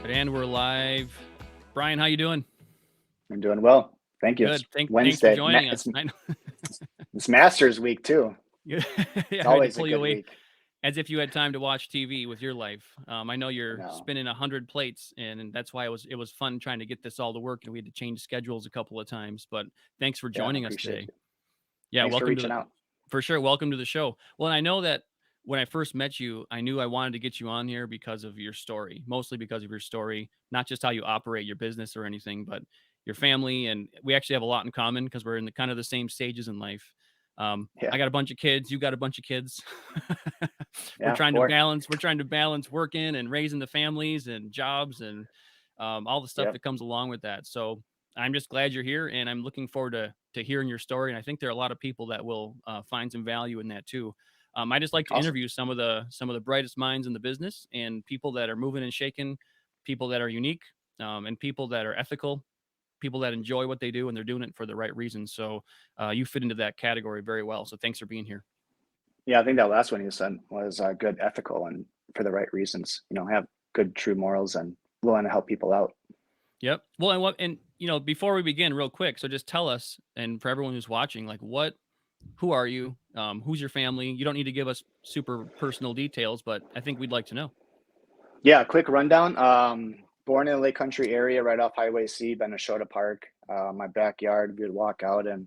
And we're live. Brian, how you doing? I'm doing well. Thank you. Good. It's Thanks for Wednesday. joining us. I know. It's Masters week too. Yeah, It's I had to always a pull you good away week. as if you had time to watch TV with your life. I know I you're know. spinning 100 plates, and that's why it was fun trying to get this all to work, and we had to change schedules a couple of times. But thanks for Yeah, I joining us appreciate today. it. Yeah, Thanks for welcome to reaching the out. for sure. Welcome to the show. Well, I know that when I first met you, I knew I wanted to get you on here because of your story, mostly because of your story, not just how you operate your business or anything, but your family. And we actually have a lot in common because we're in the kind of the same stages in life. I Yeah, got a bunch of kids. You got a bunch of kids. we're yeah, trying to four. balance. We're trying to balance working and raising the families and jobs and all the stuff Yep. that comes along with that. So I'm just glad you're here, and I'm looking forward to hearing your story. And I think there are a lot of people that will find some value in that too. I just like to Awesome. interview some of the brightest minds in the business and people that are moving and shaking, people that are unique, and people that are ethical, people that enjoy what they do and they're doing it for the right reasons. So you fit into that category very well. So thanks for being here. Yeah, I think that last one you said was good, ethical, and for the right reasons. Have good, true morals and willing to help people out. Yep. Well, and before we begin, real quick, so just tell us, and for everyone who's watching, like who are you? Who's your family? You don't need to give us super personal details, but I think we'd like to know. Yeah, quick rundown. Born in the Lake Country area, right off Highway C, Beneshota Park. My backyard, we would walk out and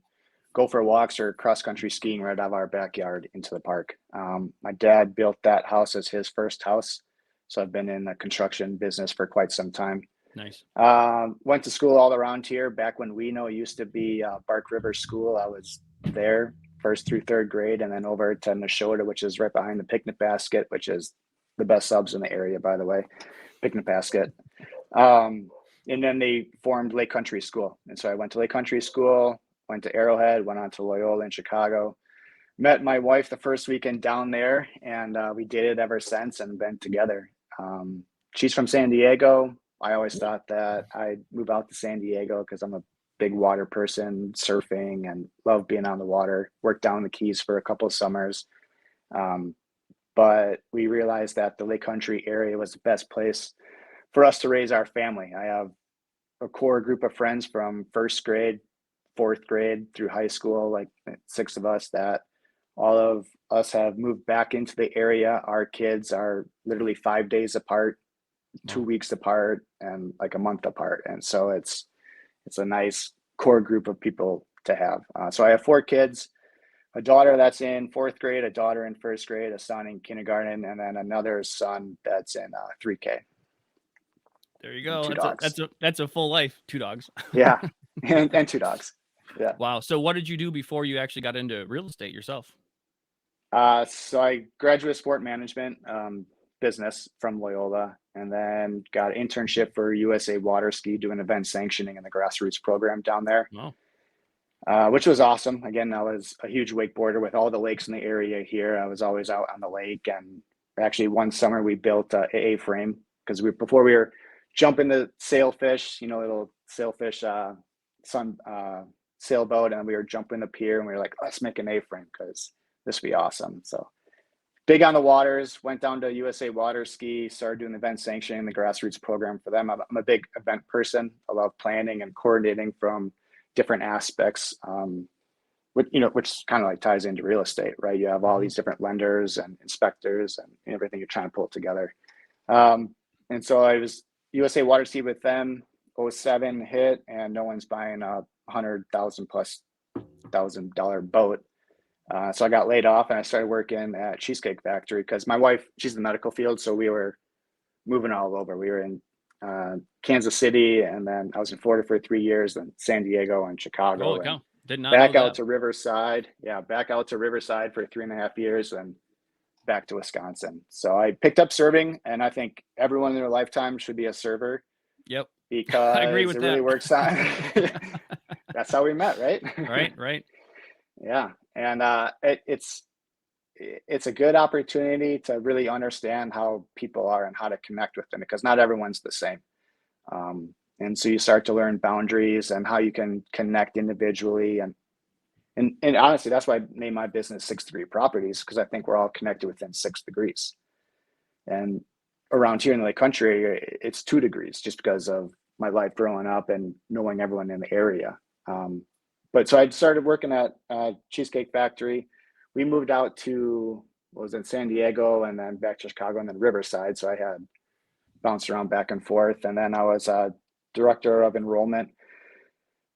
go for walks or cross country skiing right out of our backyard into the park. My dad built that house as his first house, so I've been in the construction business for quite some time. Nice. Went to school all around here. Back when we know it used to be Bark River School, I was there first through third grade, and then over to Neshota, which is right behind the Picnic Basket, which is the best subs in the area, by the way. Picnic Basket. And then they formed Lake Country School. And so I went to Lake Country School, went to Arrowhead, went on to Loyola in Chicago. Met my wife the first weekend down there, and we dated ever since and been together. She's from San Diego. I always thought that I'd move out to San Diego because I'm a big water person, surfing, and love being on the water. Worked down the Keys for a couple of summers. Um, but we realized that the Lake Country area was the best place for us to raise our family. I have a core group of friends from first grade, fourth grade through high school, like six of us, that all of us have moved back into the area. Our kids are literally 5 days apart, Wow. 2 weeks apart, and like a month apart. And so it's a nice core group of people to have. So I have four kids, a daughter that's in fourth grade, a daughter in first grade, a son in kindergarten, and then another son that's in 3K, There you and go. two That's a dogs. that's a that's a full life. Two dogs. Yeah, and two dogs. Yeah. Wow. So what did you do before you actually got into real estate yourself? So I graduated sport management business from Loyola, and then got an internship for USA Water Ski doing event sanctioning in the grassroots program down there, Wow. which was awesome. Again, I was a huge wakeboarder with all the lakes in the area here. I was always out on the lake, and actually one summer we built a A-frame because before we were jumping the sailfish, little sailfish sun sailboat, and we were jumping the pier, and we were like, let's make an A-frame because this would be awesome. So big on the waters, went down to USA Water Ski, started doing event sanctioning, the grassroots program for them. I'm a big event person. I love planning and coordinating from different aspects, which kind of like ties into real estate, right? You have all Hmm. these different lenders and inspectors and everything you're trying to pull together. And so I was USA Water Ski with them. '07 hit, and no one's buying a $100,000+ boat. So I got laid off, and I started working at Cheesecake Factory because my wife, she's in the medical field, so we were moving all over. We were in Kansas City, and then I was in Florida for 3 years, and San Diego and Holy Chicago, and cow. Did not know back out that. to Riverside. Yeah, back out to Riverside for 3.5 years, and back to Wisconsin. So I picked up serving, and I think everyone in their lifetime should be a server Yep. I agree because with it really that. works on. That's how we met, right? Right, right. Yeah, and it's a good opportunity to really understand how people are and how to connect with them because not everyone's the same. And so you start to learn boundaries and how you can connect individually. And honestly, that's why I named my business 6 Degree Properties, because I think we're all connected within 6 degrees. And around here in the Lake Country, it's 2 degrees just because of my life growing up and knowing everyone in the area. But so I started working at Cheesecake Factory. We moved out to was in San Diego and then back to Chicago and then Riverside. So I had bounced around back and forth. And then I was director of enrollment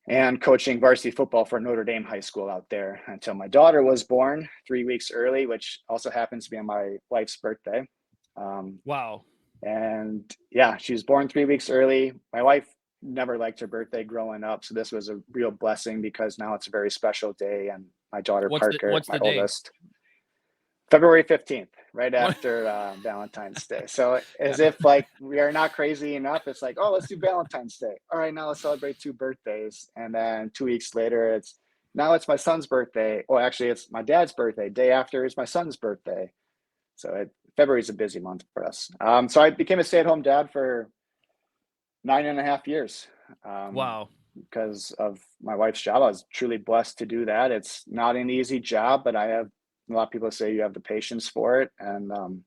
and coaching varsity football for Notre Dame High School out there until my daughter was born 3 weeks early, which also happens to be on my wife's birthday. Wow. And yeah, she was born 3 weeks early. My wife never liked her birthday growing up, so this was a real blessing because now it's a very special day. And my daughter Parker, What's my the day? oldest, February 15th, right What? after Valentine's Day. So as if like we are not crazy enough, it's like, oh, let's do Valentine's Day. All right, now let's celebrate 2 birthdays. And then 2 weeks later, it's my son's birthday. Well, actually, it's my dad's birthday. Day after is my son's birthday. So February is a busy month for us. So I became a stay-at-home dad for 9.5 years Wow. because of my wife's job. I was truly blessed to do that. It's not an easy job, but I have a lot of people say you have the patience for it. And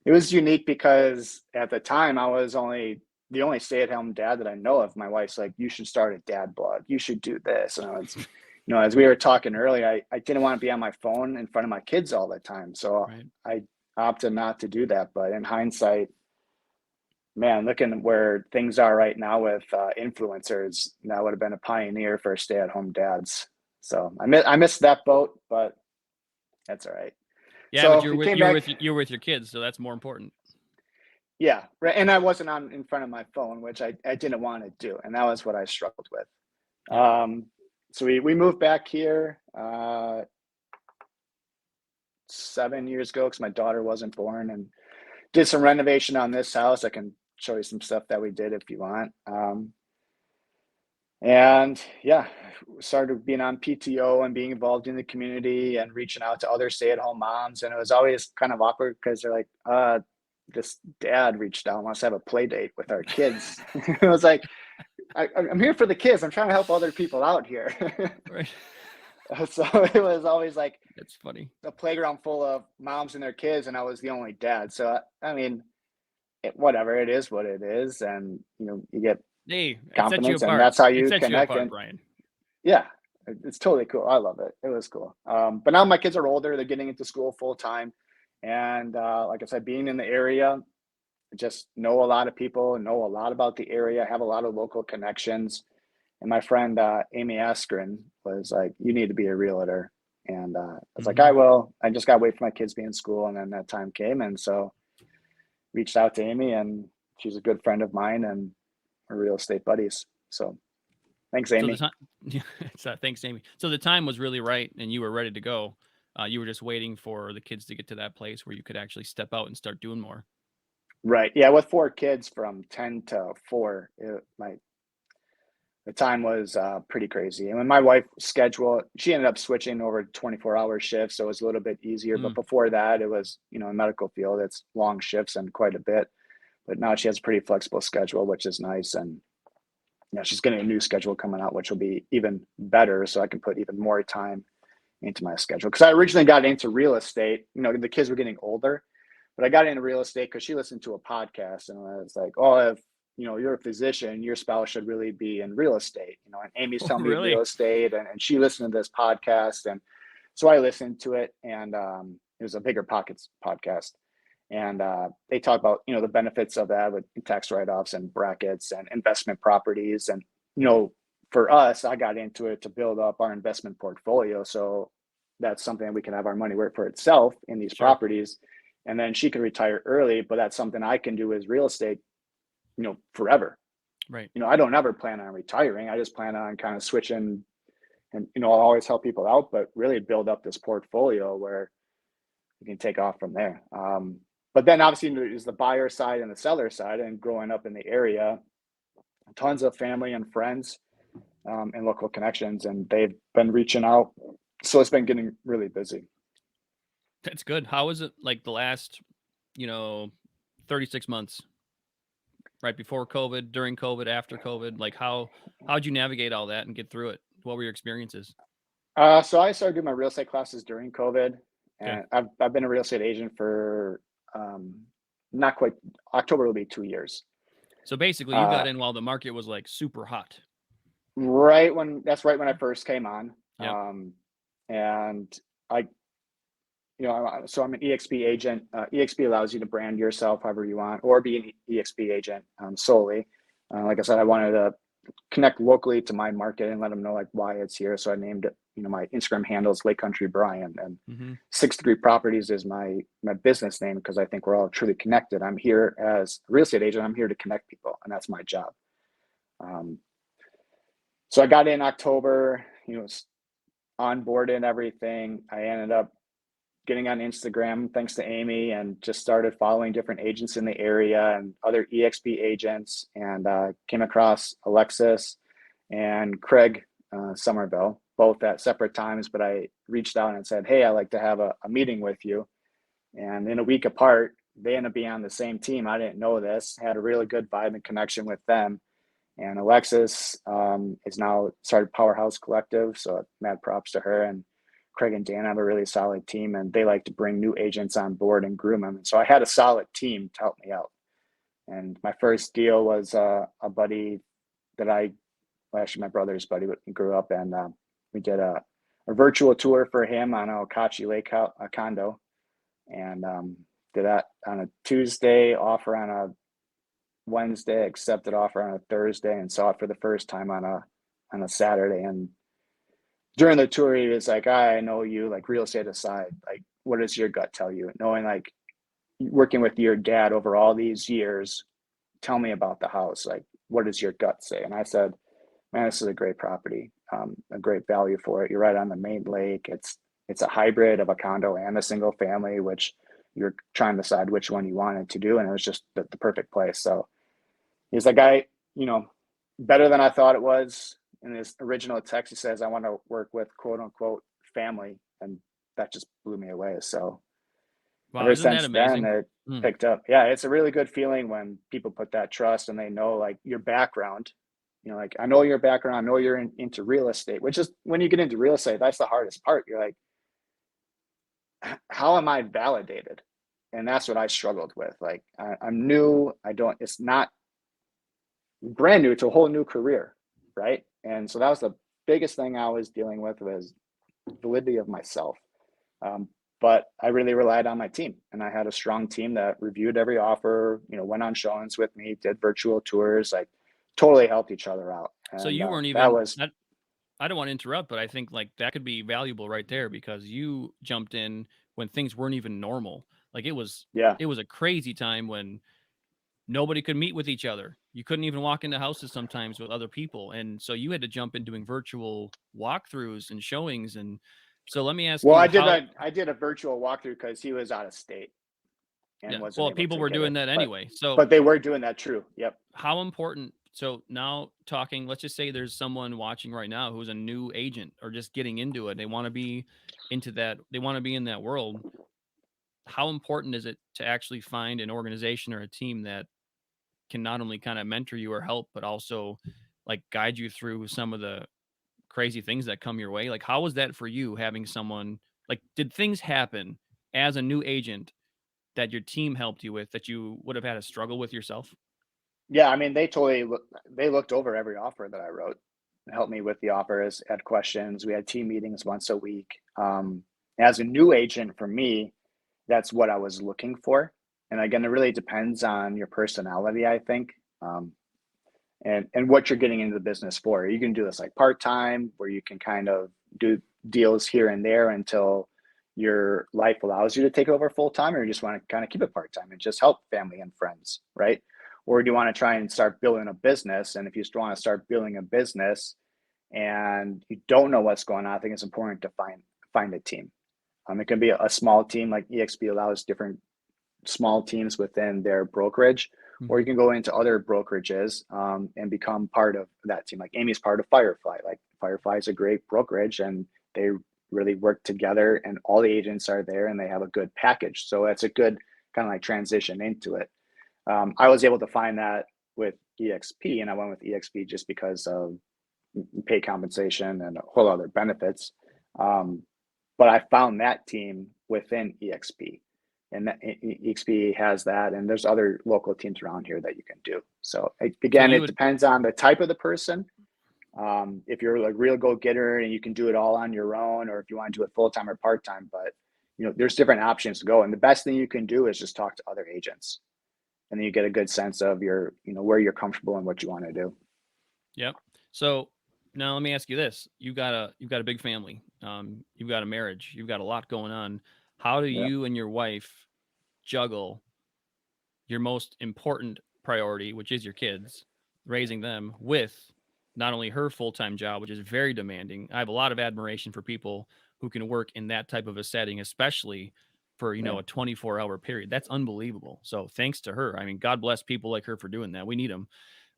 it was unique because at the time I was the only stay-at-home dad that I know of. My wife's like, you should start a dad blog. You should do this. And I was, as we were talking earlier, I didn't want to be on my phone in front of my kids all the time. So Right. I opted not to do that. But in hindsight, man, looking where things are right now with influencers, that would have been a pioneer for stay-at-home dads. So I missed that boat, but that's all right. Yeah, but So we came back. you were with your kids, so that's more important. Yeah, right. And I wasn't on in front of my phone, which I didn't want to do, and that was what I struggled with. Yep. So we moved back here 7 years ago because my daughter wasn't born, and did some renovation on this house. I can show you some stuff that we did if you want. And yeah, started being on PTO and being involved in the community and reaching out to other stay-at-home moms. And it was always kind of awkward because they're like, this dad reached out and wants to have a play date with our kids. It was like, I'm here for the kids. I'm trying to help other people out here. Right. So it was always like That's funny. a playground full of moms and their kids, and I was the only dad. So I mean, whatever, it is what it is, and you get Hey, it sets you confidence, and apart. that's how It you sets you connect. apart, And Brian. yeah, it's totally cool. I love it. It was cool. But now my kids are older; they're getting into school full time, and like I said, being in the area, I just know a lot of people, know a lot about the area, have a lot of local connections. And my friend Amy Askren was like, "You need to be a realtor." And I was like, Hmm. "I will." I just got to wait for my kids to be in school, and then that time came, and so reached out to Amy, and she's a good friend of mine, and we're real estate buddies. So thanks, So the Amy. time, thanks, Amy. So the time was really right, and you were ready to go. You were just waiting for the kids to get to that place where you could actually step out and start doing more. Right. Yeah. With 4 kids from 10 to 4, the time was pretty crazy. And when my wife schedule, she ended up switching over 24-hour shifts. So it was a little bit easier. But Mm. before that, it was, in medical field, it's long shifts and quite a bit. But now she has a pretty flexible schedule, which is nice. And she's getting a new schedule coming out, which will be even better. So I can put even more time into my schedule. Because I originally got into real estate, the kids were getting older, but I got into real estate because she listened to a podcast, and I was like, oh, if you're a physician, your spouse should really be in real estate, and Amy's Oh, telling me real really? estate, and she listened to this podcast. And so I listened to it, and it was a Bigger Pockets podcast. And they talk about, the benefits of that with tax write-offs and brackets and investment properties. And, for us, I got into it to build up our investment portfolio. So that's something we can have our money work for itself in these Sure. properties. And then she can retire early, but that's something I can do as real estate, forever. Right. I don't ever plan on retiring. I just plan on kind of switching, and, I'll always help people out, but really build up this portfolio where we can take off from there. But then obviously there's the buyer side and the seller side, and growing up in the area, tons of family and friends and local connections, and they've been reaching out. So it's been getting really busy. That's good. How was it like the last, 36 months? Right before COVID, during COVID, after COVID? Like how'd you navigate all that and get through it? What were your experiences? So I started doing my real estate classes during COVID, Okay. and I've been a real estate agent for not quite. October will be 2 years. So basically, you Uh, got in while the market was like super hot. that's right when I first came on. Yep. And I, so I'm an EXP agent. EXP allows you to brand yourself however you want, or be an EXP agent solely. Like I said, I wanted to connect locally to my market and let them know like why it's here. So I named it, my Instagram handle is Lake Country Brian, and Mm-hmm. 6th Degree Properties is my business name because I think we're all truly connected. I'm here as a real estate agent. I'm here to connect people, and that's my job. So I got in October, onboarded everything. I ended up getting on Instagram thanks to Amy, and just started following different agents in the area and other EXP agents, and came across Alexis and Craig Somerville, both at separate times. But I reached out and said, hey, I'd like to have a meeting with you. And in a week apart, they ended up being on the same team. I didn't know this, had a really good vibe and connection with them. And Alexis is now started Powerhouse Collective. So mad props to her. And Craig and Dan have a really solid team, and they like to bring new agents on board and groom them. And so I had a solid team to help me out. And my first deal was a buddy that actually my brother's buddy, but he grew up, and we did a virtual tour for him on a Okachi Lake condo, and did that on a Tuesday, offer on a Wednesday, accepted offer on a Thursday, and saw it for the first time on a Saturday. And during the tour, he was like, I know you, like, real estate aside, like, what does your gut tell you? Knowing, like, working with your dad over all these years, tell me about the house. Like, what does your gut say? And I said, man, this is a great property, a great value for it. You're right on the main lake. It's a hybrid of a condo and a single family, which you're trying to decide which one you wanted to do. And it was just the perfect place. So he's like, better than I thought it was. In his original text, he says, I want to work with quote unquote family. And that just blew me away. So Wow, ever isn't that since then, amazing? it Mm. picked up. Yeah, it's a really good feeling when people put that trust and they know like your background. Like, I know your background, I know you're into real estate, which is, when you get into real estate, that's the hardest part. You're like, how am I validated? And that's what I struggled with. Like, I'm new. It's not brand new. It's a whole new career. Right. And so that was the biggest thing I was dealing with, was validity of myself. But I really relied on my team, and I had a strong team that reviewed every offer, went on showings with me, did virtual tours, like totally helped each other out. So And you weren't that even was, that I don't want to interrupt, but I think like that could be valuable right there because you jumped in when things weren't even normal. Like yeah. it was a crazy time when nobody could meet with each other. You couldn't even walk into houses sometimes with other people. And so you had to jump in doing virtual walkthroughs and showings. And so let me ask Well, you how, I did a virtual walkthrough because he was out of state and yeah, wasn't well, able people to were get doing it. that But anyway. So but they were doing that. True. Yep. how important, so now talking, let's just say there's someone watching right now who's a new agent or just getting into it. They want to be into that. They want to be in that world. How important is it to actually find an organization or a team that can not only kind of mentor you or help, but also like guide you through some of the crazy things that come your way? Like, how was that for you having someone, like, did things happen as a new agent that your team helped you with that you would have had a struggle with yourself? Yeah. I mean, they looked over every offer that I wrote, helped me with the offers, had questions. We had team meetings once a week. As a new agent, for me, that's what I was looking for. And again, it really depends on your personality, I think. And what you're getting into the business for. You can do this like part-time, where you can kind of do deals here and there until your life allows you to take over full-time, or you just want to kind of keep it part-time and just help family and friends, right? Or do you want to try and start building a business? And if you just want to start building a business and you don't know what's going on, I think it's important to find a team. It can be a small team, like EXP allows different small teams within their brokerage, or you Mhm. can go into other brokerages and become part of that team. Like Amy's part of Firefly. Like Firefly is a great brokerage, and they really work together, and all the agents are there, and they have a good package. So it's a good kind of like transition into it. I was able to find that with EXP, and I went with EXP just because of pay compensation and a whole other benefits. But I found that team within EXP. and EXP has that, and there's other local teams around here that you can do. So So again, you it would depends on the type of the person. If you're like real go getter and you can do it all on your own, or if you want to do it full time or part time, but there's different options to go. And the best thing you can do is just talk to other agents, and then you get a good sense of where you're comfortable and what you want to do. Yep. So now let me ask you this: you've got a big family, you've got a marriage, you've got a lot going on. How do Yeah. you and your wife juggle your most important priority, which is your kids, raising them, with not only her full time job, which is very demanding? I have a lot of admiration for people who can work in that type of a setting, especially for Yeah. a 24-hour period. That's unbelievable. So thanks to her. I mean, God bless people like her for doing that. We need them,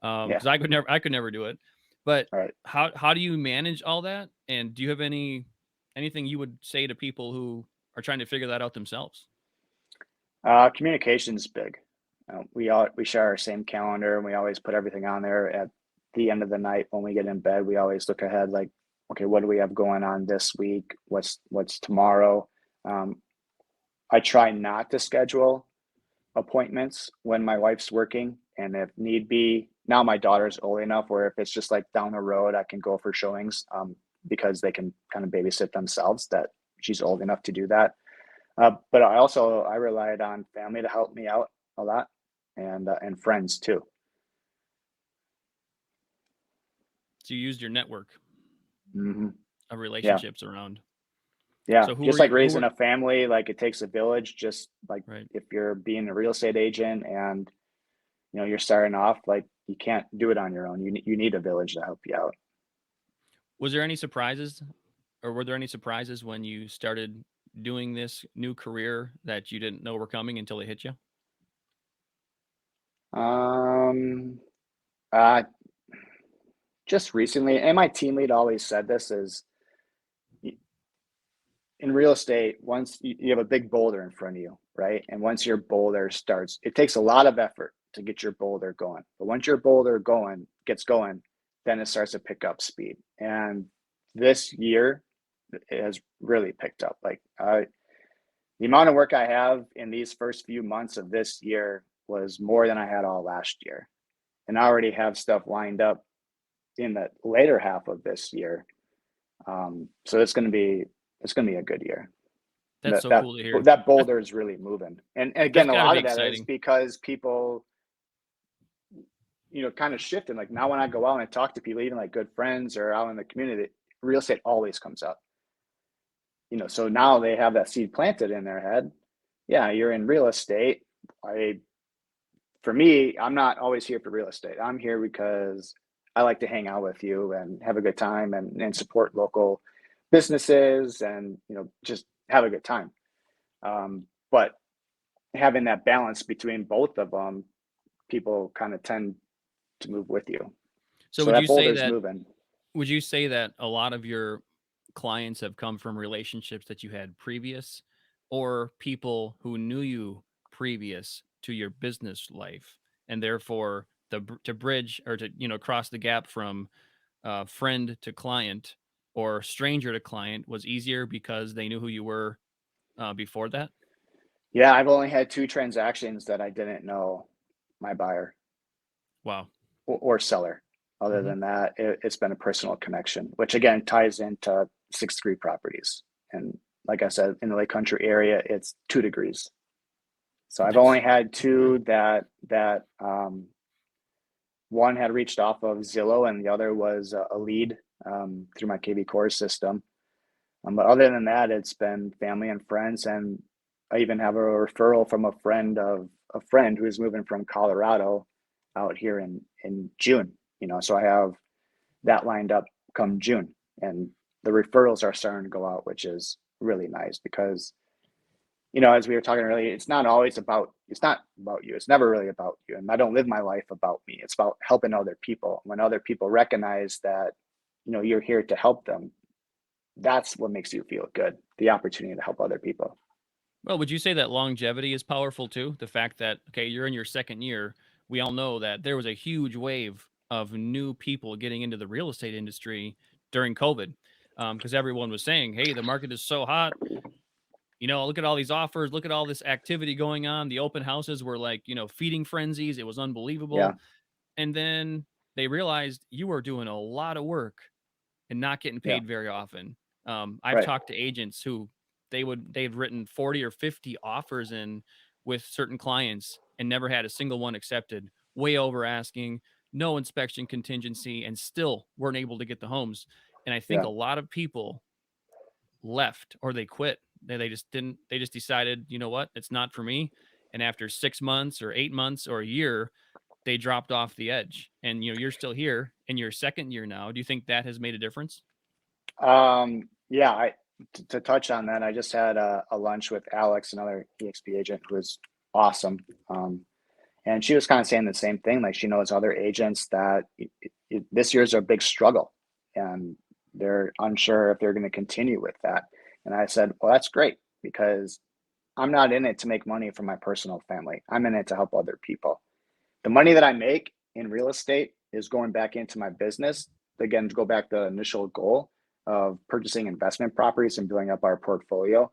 Yeah. because I could never do it. But All right. how do you manage all that? And do you have anything you would say to people who are trying to figure that out themselves? Communication is big. We share our same calendar, and we always put everything on there at the end of the night when we get in bed. We always look ahead, like, okay, what do we have going on this week? What's tomorrow? Um, I try not to schedule appointments when my wife's working, and if need be, now my daughter's old enough where if it's just like down the road, I can go for showings, because they can kind of babysit themselves. That she's old enough to do that. But I relied on family to help me out a lot, and friends too. So you used your network Hmm. of Yeah, relationships around. yeah. So who Just are like you? Who raising are a family, like it takes a village. Just like right? if you're being a real estate agent and you're starting off, like you can't do it on your own. You need a village to help you out. Was there any surprises, or were there any surprises when you started doing this new career that you didn't know were coming until they hit you? Um, uh, just recently, and my team lead always said this is in real estate, once you have a big boulder in front of you, right? And once your boulder starts, it takes a lot of effort to get your boulder going. But once your boulder gets going, then it starts to pick up speed. And this year, it has really picked up. Like the amount of work I have in these first few months of this year was more than I had all last year. And I already have stuff lined up in the later half of this year. So it's gonna be a good year. That's That so that cool to hear. that That's boulder is really moving. And that's again, a got to lot be of that is exciting. because people, kind of shifting. Like now when I go out and talk to people, even like good friends or out in the community, real estate always comes up. So now they have that seed planted in their head. Yeah, you're in real estate. I For me, I'm not always here for real estate. I'm here because I like to hang out with you and have a good time and support local businesses and just have a good time. But having that balance between both of them, people kind of tend to move with you. So So would you that say boulder's that moving. would you say that a lot of your clients have come from relationships that you had previous, or people who knew you previous to your business life, and therefore to bridge, or to cross the gap from friend to client or stranger to client was easier because they knew who you were before that? Yeah, I've only had two transactions that I didn't know my buyer Wow. or seller. Other Hmm. than that, it's been a personal connection, which again ties into 6 degree properties. And like I said, in the Lake Country area, it's 2 degrees. So I've only That's had yeah. two that one had reached off of Zillow, and the other was a lead through my KV Core system. But other than that, it's been family and friends, and I even have a referral from a friend of a friend who is moving from Colorado out here in June. So I have that lined up come June, and the referrals are starting to go out, which is really nice because as we were talking earlier, it's not about you. It's never really about you. And I don't live my life about me. It's about helping other people. When other people recognize that, you're here to help them, that's what makes you feel good. The opportunity to help other people. Well, would you say that longevity is powerful too? The fact that, okay, you're in your second year, we all know that there was a huge wave of new people getting into the real estate industry during COVID, because everyone was saying, hey, the market is so hot. look at all these offers, look at all this activity going on. The open houses were like, feeding frenzies. It was Yeah, unbelievable. And then they realized you were doing a lot of work and not getting yeah, paid very often. I've right, talked to agents who they've written 40 or 50 offers in with certain clients and never had a single one accepted, way over asking, no inspection contingency, and still weren't able to get the homes. And I think yeah, a lot of people left or they quit. They just didn't, they just decided, you know what, it's not for me. And after 6 months or 8 months or a year, they dropped off the edge. And you're still here in your second year now. Do you think that has made a difference? yeah. To touch on that, I just had a lunch with Alex, another EXP agent who was awesome. And she was kind of saying the same thing. Like she knows other agents that this year's a big struggle, and they're unsure if they're going to continue with that. And I said, well, that's great because I'm not in it to make money for my personal family. I'm in it to help other people. The money that I make in real estate is going back into my business. Again, to go back to the initial goal of purchasing investment properties and building up our portfolio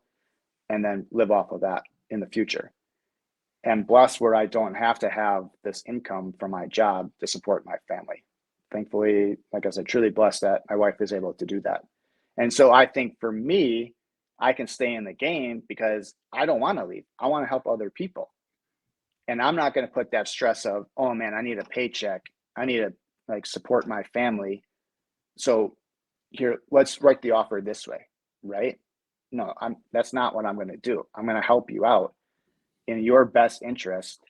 and then live off of that in the future. And blessed where I don't have to have this income from my job to support my family. Thankfully, like I said, truly blessed that my wife is able to do that. And so I think for me, I can stay in the game because I don't want to leave. I want to help other people. And I'm not going to put that stress of, oh man, I need a paycheck. I need to like support my family. So here, let's write the offer this way, right? No, that's not what I'm going to do. I'm going to help you out in your best interest.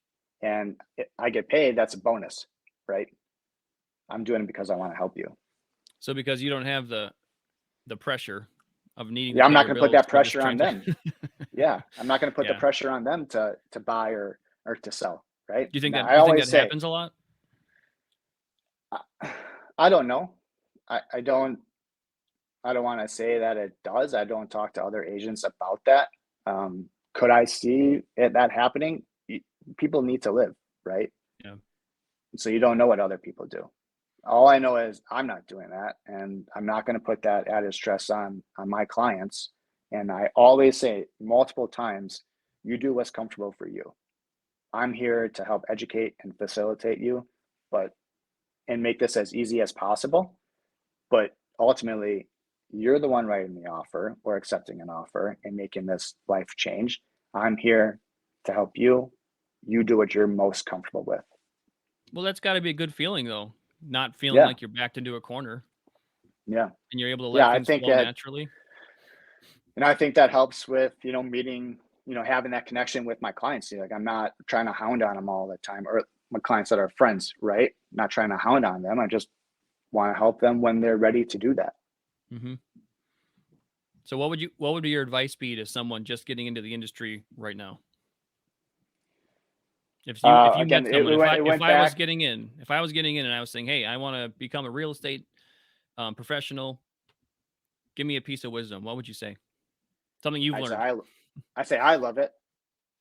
And I get paid, that's a bonus, right? I'm doing it because I want to help you. So because you don't have the pressure of needing to Yeah, I'm pay not your going to put bills, that you're just pressure on trying to them. Yeah, I'm not going to put the yeah. pressure on them to buy or to sell, right? Do you think Now, that I you think always that say, happens a lot? I don't know. I don't want to say that it does. I don't talk to other agents about that. Could I see that happening? People need to live, right? Yeah. So you don't know what other people do. All I know is I'm not doing that, and I'm not going to put that added stress on my clients. And I always say multiple times, you do what's comfortable for you. I'm here to help educate and facilitate you, but and make this as easy as possible. But ultimately, you're the one writing the offer or accepting an offer and making this life change. I'm here to help you. You do what you're most comfortable with. Well, that's got to be a good feeling though, not feeling Yeah, like you're backed into a corner yeah, and you're able to yeah. let things flow naturally. I think that helps with meeting, having that connection with my clients. Like I'm not trying to hound on them all the time, or my clients that are friends, right? Not trying to hound on them. I just want to help them when they're ready to do that. Mhm. So what would your advice be to someone just getting into the industry right now? If you Again, met someone, it if went I was back. getting in, if I was getting in and I was saying, "Hey, I want to become a real estate professional, give me a piece of wisdom," what would you say? Something you've I say learned. I love it.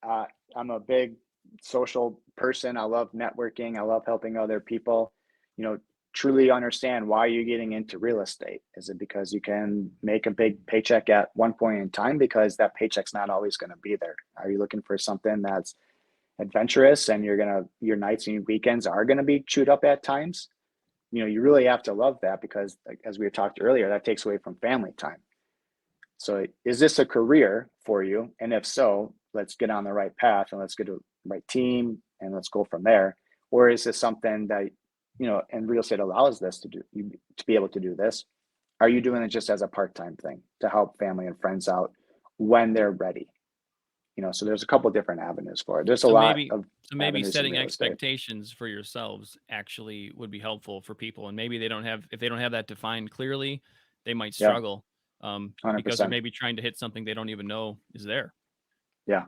Uh, I'm a big social person. I love networking. I love helping other people. You know, truly understand why you're getting into real estate. Is it because you can make a big paycheck at one point in time? Because that paycheck's not always going to be there. Are you looking for something that's adventurous and your nights and your weekends are going to be chewed up at times? You really have to love that because, like, as we talked earlier, that takes away from family time. So is this a career for you? And if so, let's get on the right path and let's get a right team and let's go from there. Or is this something that, and real estate allows this to do, you to be able to do this? Are you doing it just as a part-time thing to help family and friends out when they're ready? So there's a couple different avenues for it. There's a So lot maybe of so maybe avenues in setting real estate. expectations for yourselves actually would be helpful for people, and maybe they don't have if they don't have that defined clearly, they might Yeah, struggle because they're 100%. maybe trying to hit something they don't even know is there. Yeah,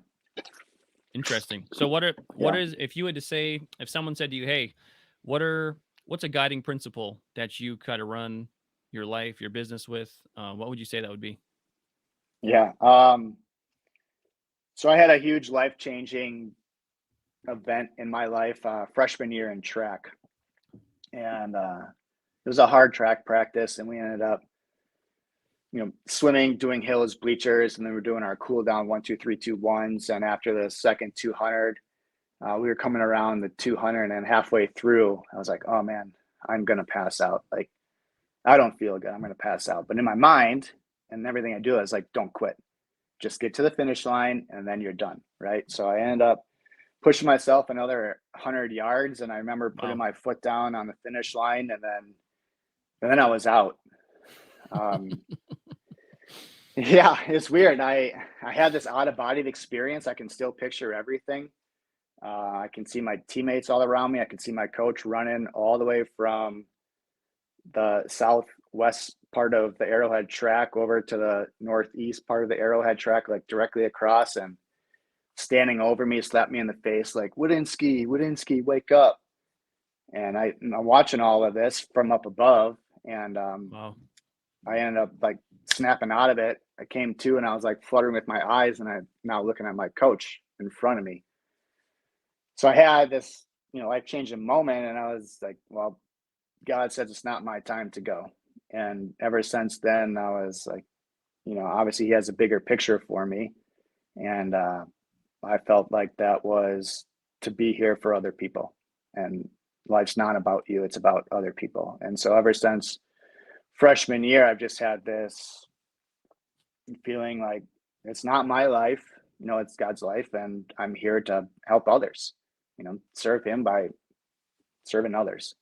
Interesting. So what yeah. is if you had to say if someone said to you, "Hey, what's a guiding principle that you kind of run your life, your business with?" What would you say that would be? Yeah. So I had a huge life-changing event in my life, freshman year in track. And it was a hard track practice, and we ended up swimming, doing hills, bleachers, and then we're doing our cool down 1, 2, 3, 2, 1s. And after the second 200, we were coming around the 200, and halfway through, I was like, oh man, I'm going to pass out. Like, I don't feel good. I'm going to pass out. But in my mind and everything I do, I was like, don't quit. Just get to the finish line and then you're done. Right. So I ended up pushing myself another 100 yards. And I remember putting Wow. my foot down on the finish line, and then I was out. Um, yeah, it's weird. I had this out of body experience. I can still picture everything. I can see my teammates all around me. I can see my coach running all the way from the southwest part of the Arrowhead track over to the northeast part of the Arrowhead track, like directly across, and standing over me, slapped me in the face, like, Widenski, wake up. And I'm watching all of this from up above, and Wow. I ended up like snapping out of it. I came to, and I was like fluttering with my eyes, and I'm now looking at my coach in front of me. So I had this, life-changing moment, and I was like, well, God says it's not my time to go. And ever since then, I was like, obviously he has a bigger picture for me. And I felt like that was to be here for other people. And life's not about you, it's about other people. And so ever since freshman year, I've just had this feeling like it's not my life, it's God's life. And I'm here to help others, serve him by serving others.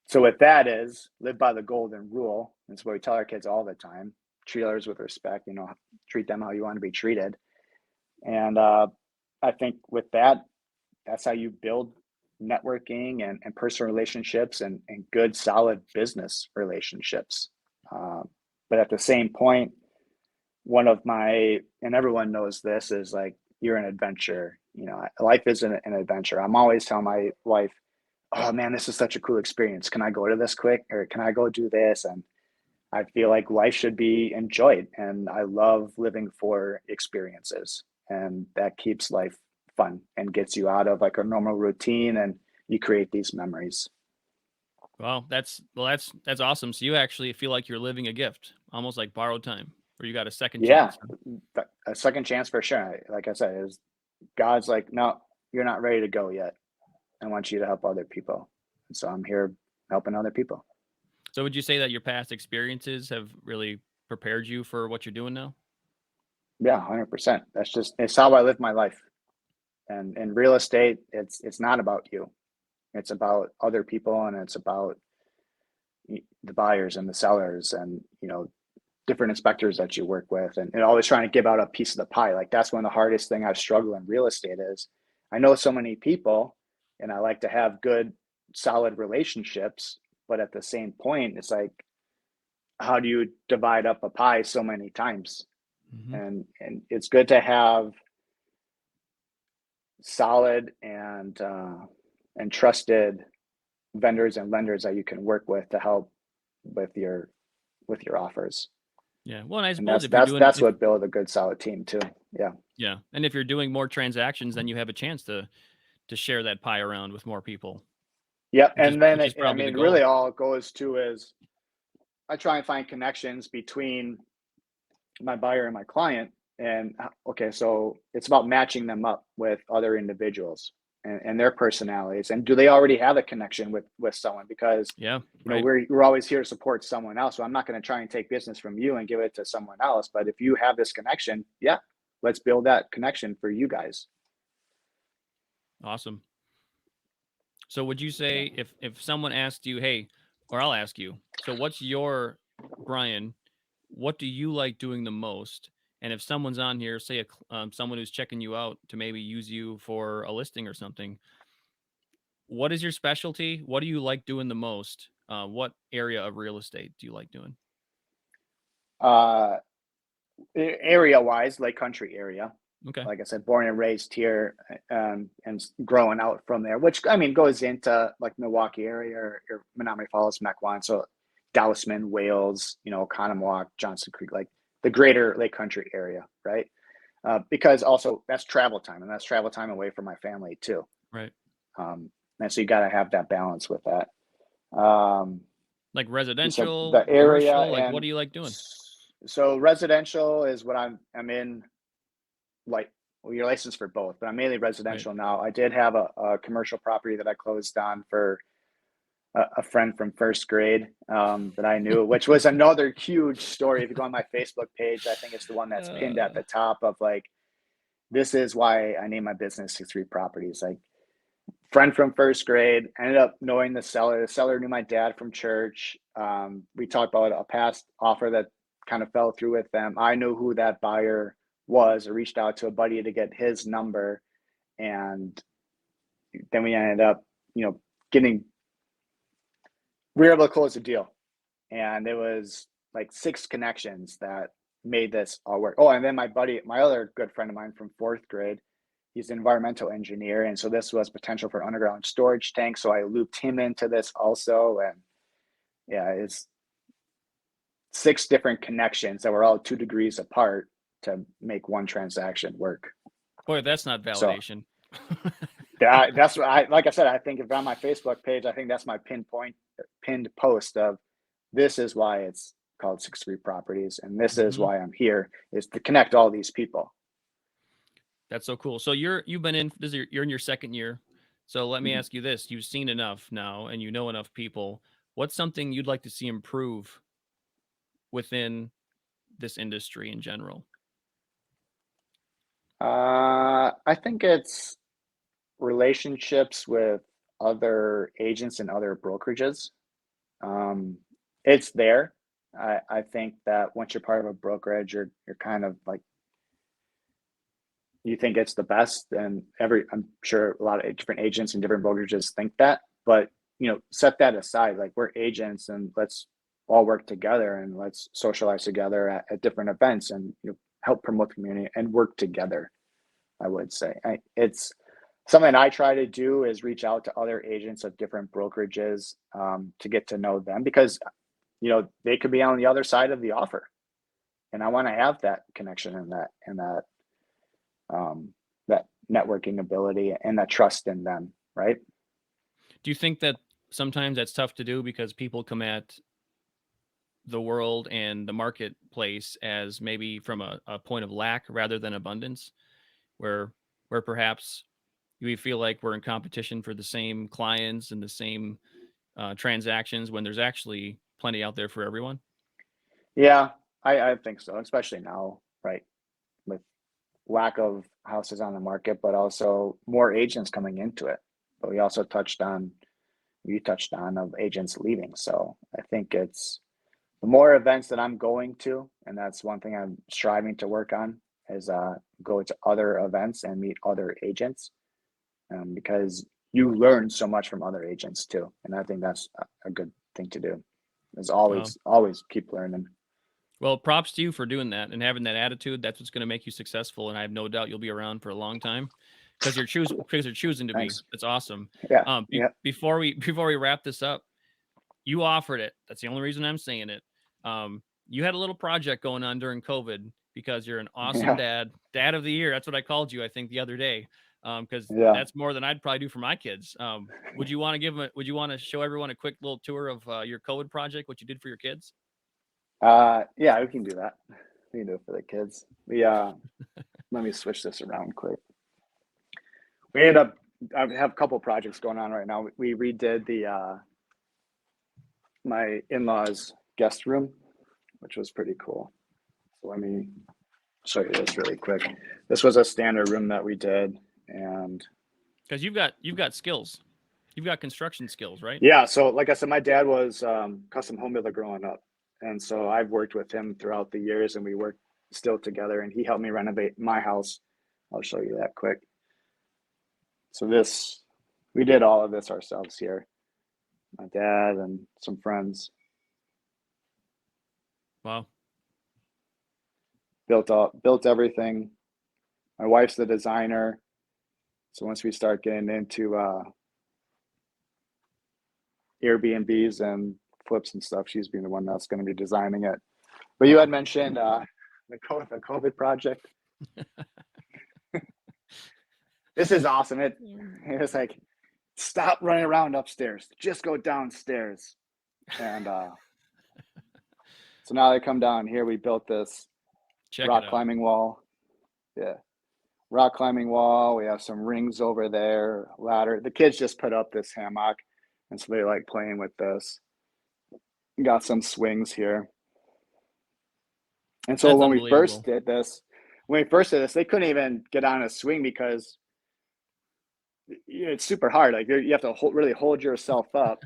So with that is live by the golden rule. That's what we tell our kids all the time. Treat others with respect, treat them how you want to be treated. And I think with that, that's how you build networking and personal relationships and good, solid business relationships. But at the same point, one of my, and everyone knows this, is like, you're an adventure. Life is an adventure. I'm always telling my wife, oh man, this is such a cool experience. Can I go to this quick, or can I go do this? And I feel like life should be enjoyed. And I love living for experiences. And that keeps life fun and gets you out of like a normal routine, and you create these memories. Wow. That's awesome. So you actually feel like you're living a gift, almost like borrowed time, where you got a second Yeah. chance. A second chance for sure. Like I said, is God's like, no, you're not ready to go yet. I want you to help other people. And so I'm here helping other people. So would you say that your past experiences have really prepared you for what you're doing now? Yeah, 100%. It's how I live my life. And in real estate, it's not about you. It's about other people, and it's about the buyers and the sellers, and different inspectors that you work with, and always trying to give out a piece of the pie. Like, that's one of the hardest thing I've struggled in real estate is I know so many people, and I like to have good, solid relationships, but at the same point, it's like, how do you divide up a pie so many times? Hmm. And it's good to have solid and trusted vendors and lenders that you can work with to help with your offers. Yeah. Well, and I And suppose that's if you're that's doing, that's if what build a good solid team too. Yeah. yeah, and if you're doing more transactions, then you have a chance to share that pie around with more people, Yep. which is And then which is I probably the mean, goal. really all it goes to is I try and find connections between my buyer and my client. And okay, so it's about matching them up with other individuals and their personalities. And do they already have a connection with someone? Because Yeah. Right. we're always here to support someone else. So I'm not going to try and take business from you and give it to someone else. But if you have this connection, yeah, let's build that connection for you guys. Awesome. So would you Yeah. say if someone asked you, hey, or I'll ask you, so what's your Brian? What do you like doing the most? And if someone's on here, say someone who's checking you out to maybe use you for a listing or something, what is your specialty? What do you like doing the most? What area of real estate do you like doing? Uh, area wise, Lake Country area. Okay. Like I said, born and raised here, and growing out from there, which I mean goes into like Milwaukee area or Menominee Falls, Mequon, so Dallasman, Wales, Oconomowoc, Johnson Creek, like the greater Lake Country area, right? Because also that's travel time, and that's travel time away from my family too. Right. Um, and so you got to have that balance with that. Um, Like So residential, the area, commercial, like what and do you like doing? so residential is what I'm in, like, well, you're licensed for both, but I'm mainly Right. residential now. I did have a commercial property that I closed on for a friend from first grade, that I knew, which was another huge story. If you go on my Facebook page, I think it's the one that's pinned at Uh, the top of like, this is why I named my business 63 Properties. Like, friend from first grade, ended up knowing the seller. The seller knew my dad from church. We talked about a past offer that kind of fell through with them. I knew who that buyer was. I reached out to a buddy to get his number, and then we ended up, getting. We were able to close the deal, and it was like six connections that made this all work. Oh, and then my other good friend of mine from fourth grade, he's an environmental engineer, and so this was potential for underground storage tank. So I looped him into this also, and yeah, it's six different connections that were all 2 degrees apart to make one transaction work. boy, that's not So validation. that's what I like. I said, I think if on my Facebook page, I think that's my pinned post of, this is why it's called 63 Properties, and this is Mhm. why I'm here, is to connect all these people. That's so cool. So you've been in this you're in your second year. So let me Mhm. ask you this. You've seen enough now and you know enough people. What's something you'd like to see improve within this industry in general? I think it's relationships with other agents and other brokerages. Um, it's there. I think that once you're part of a brokerage, you're kind of like, you think it's the best, and I'm sure a lot of different agents and different brokerages think that, but set that aside. Like, we're agents, and let's all work together, and let's socialize together at different events, and help promote the community and work together. I would say it's something I try to do, is reach out to other agents of different brokerages, to get to know them, because they could be on the other side of the offer, and I want to have that connection, and um, that networking ability and that trust in them, right? Do you think that sometimes that's tough to do because people come at the world and the marketplace as maybe from a point of lack rather than abundance, where perhaps we feel like we're in competition for the same clients and the same transactions when there's actually plenty out there for everyone? Yeah, I think so, especially now, right? With lack of houses on the market, but also more agents coming into it. But we also you touched on of agents leaving. So I think it's the more events that I'm going to, and that's one thing I'm striving to work on, is go to other events and meet other agents, because you learn so much from other agents too, and I think that's a good thing to do. Is Well, always keep learning. well, props to you for doing that and having that attitude. That's what's going to make you successful, and I have no doubt you'll be around for a long time because you're choosing to be. Thanks. That's awesome. Yeah, yeah, Before we wrap this up, you offered it. That's the only reason I'm saying it. You had a little project going on during COVID because you're an awesome yeah, dad of the year. That's what I called you, I think, the other day. Because yeah. that's more than I'd probably do for my kids. Would you want to show everyone a quick little tour of your COVID project, what you did for your kids? Yeah, we can do that. We can do it for the kids. Let me switch this around quick. We ended up, I have a couple projects going on right now. We redid my in-laws guest room, which was pretty cool. So let me show you this really quick. This was a standard room that we did, and Because you've got skills, you've got construction skills, right? yeah. So like I said, my dad was custom home builder growing up, and so I've worked with him throughout the years, and we work still together. And he helped me renovate my house. I'll show you that quick. So we did all of this ourselves here. My dad and some friends Wow. built everything. My wife's the designer, so once we start getting into Airbnbs and flips and stuff, she's being the one that's going to be designing it. But you had mentioned the COVID project. This is awesome. It was like, stop running around upstairs. Just go downstairs. And so now they come down here. We built this Check it rock out. climbing wall. Yeah. Rock climbing wall. We have some rings over there, ladder. The kids just put up this hammock, and so they like playing with this. Got some swings here. And so That's unbelievable. when we first did this, they couldn't even get on a swing because it's super hard. Like you have to really hold yourself up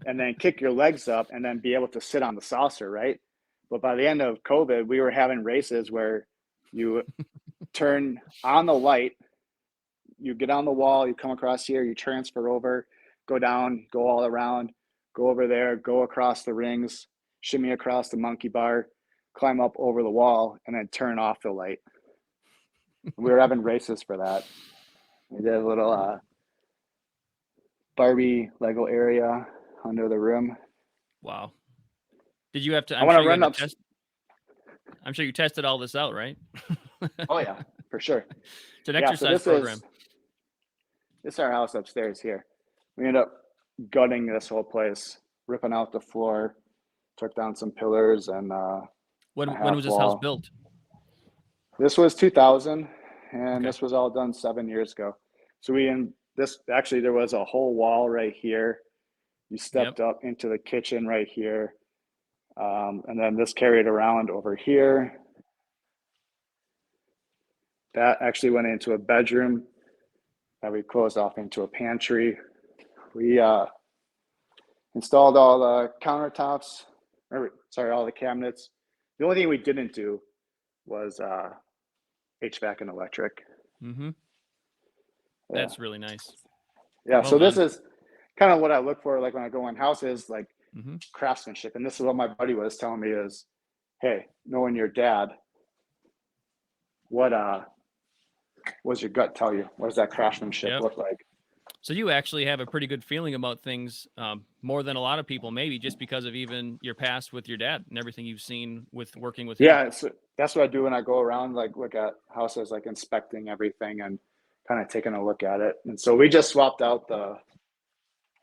and then kick your legs up and then be able to sit on the saucer, right? But by the end of COVID, we were having races where you turn on the light, you get on the wall, you come across here, you transfer over, go down, go all around, go over there, go across the rings, shimmy across the monkey bar, climb up over the wall, and then turn off the light. We were having races for that. We did a little Barbie Lego area under the room. Wow. Did you have to? I I'm want sure to you had run to up. test. I'm sure you tested all this out, right? Oh yeah, for sure. It's an Yeah. So exercise program. this is our house upstairs here. We ended up gutting this whole place, ripping out the floor, took down some pillars and a When half was this house wall. built? This was 2000, and Okay. this was all done 7 years ago. So we in this actually there was a whole wall right here. You Yep. stepped up into the kitchen right here, and then this carried around over here. That actually went into a bedroom that we closed off into a pantry. We installed all the countertops, all the cabinets. The only thing we didn't do was HVAC and electric. Mm-hmm. Yeah. That's really nice. Yeah. Well So this done. is kind of what I look for, like when I go in houses, like Mm-hmm. craftsmanship. And this is what my buddy was telling me is, hey, knowing your dad, what was your gut tell you? What does that craftsmanship Yep. look like? So you actually have a pretty good feeling about things, more than a lot of people, maybe just because of even your past with your dad and everything you've seen with working with him. Yeah, that's what I do when I go around, like look at houses, like inspecting everything and kind of taking a look at it. And so we just swapped out the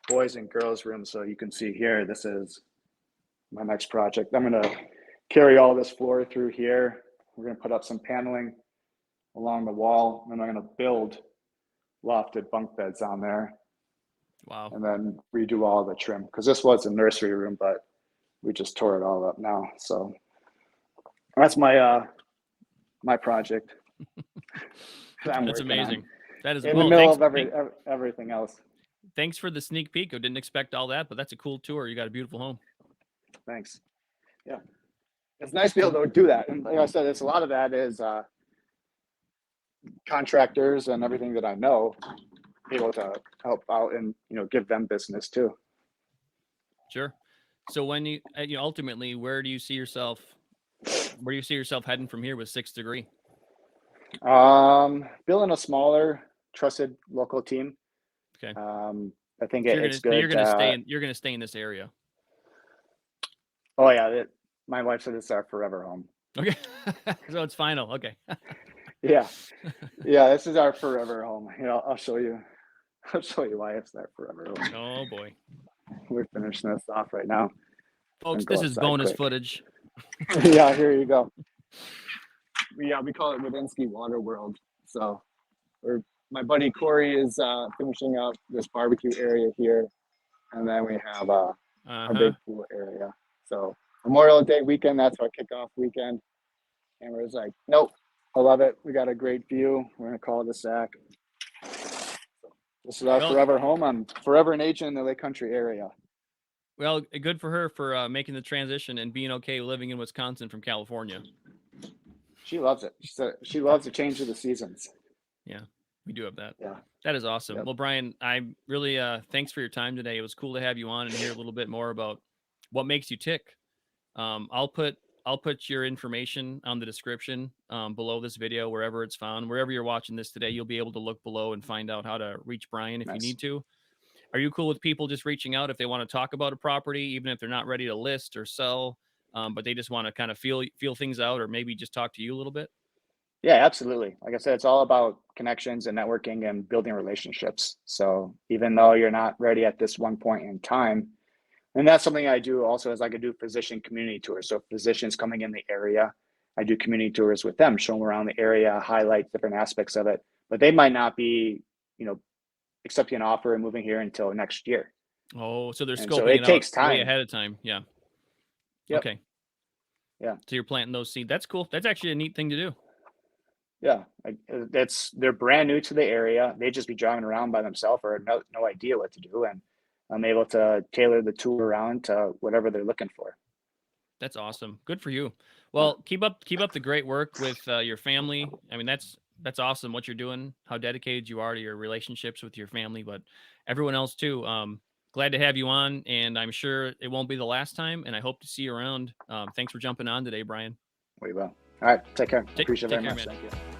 boys and girls room. So you can see here, this is my next project. I'm going to carry all this floor through here. We're going to put up some paneling along the wall, and I'm going to build lofted bunk beds on there Wow. and then redo all the trim because this was a nursery room, but we just tore it all up now. So that's my project that I'm That's working on amazing. That is in the well. middle Thanks. of everything else. Thanks for the sneak peek. I didn't expect all that, but that's a cool tour. You got a beautiful home. Thanks. Yeah, it's nice to be able to do that. And like I said, it's a lot of that is contractors and everything that I know able to help out and give them business too. Sure. So when ultimately, where do you see yourself? Where do you see yourself heading from here with Sixth Degree? Building a smaller, trusted local team. Okay. I think So it's you're good. gonna stay in this area. Oh yeah, my wife said it's our forever home. Okay. So it's final. Okay. Yeah, yeah, this is our forever home. I'll show you. I'll show you why it's our forever home. Oh boy. We're finishing this off right now. Folks, And go this is outside bonus quick. footage. Yeah, here you go. Yeah, we call it Widenski Water World. So my buddy Corey is finishing up this barbecue area here, and then we have our Uh-huh. big pool area. So Memorial Day weekend, that's our kickoff weekend. And we're just like, nope, I love it. We got a great view. We're gonna call it a sack. This is our Well, forever home. I'm forever an agent in the Lake Country area. well, good for her for making the transition and being okay living in Wisconsin from California. She loves it. She loves the change of the seasons. Yeah, we do have that. Yeah. That is awesome. Yep. Well, Brian, I really thanks for your time today. It was cool to have you on and hear a little bit more about what makes you tick. I'll put your information on the description below this video, wherever it's found. Wherever you're watching this today, you'll be able to look below and find out how to reach Brian if you Nice. need to. Are you cool with people just reaching out if they want to talk about a property, even if they're not ready to list or sell, but they just want to kind of feel things out, or maybe just talk to you a little bit? Yeah, absolutely. Like I said, it's all about connections and networking and building relationships. So even though you're not ready at this one point in time, And that's something I do also is I could do physician community tours. So physicians coming in the area, I do community tours with them, show them around the area, highlight different aspects of it. But they might not be, you know, accepting an offer and moving here until next year. Oh, so they're And so scoping it it out takes way time. ahead of time. Yeah. Yep. Okay. Yeah. So you're planting those seeds. That's cool. That's actually a neat thing to do. Yeah. That's they're brand new to the area. They just be driving around by themselves or no idea what to do. And I'm able to tailor the tour around to whatever they're looking for. That's awesome. Good for you. Yeah. Well, keep up the great work with your family. I mean, that's awesome what you're doing. How dedicated you are to your relationships with your family, but everyone else too. Glad to have you on, and I'm sure it won't be the last time. And I hope to see you around. Thanks for jumping on today, Brian. We will. All right. Take care. Take Appreciate it take very care, much. man. Thank you.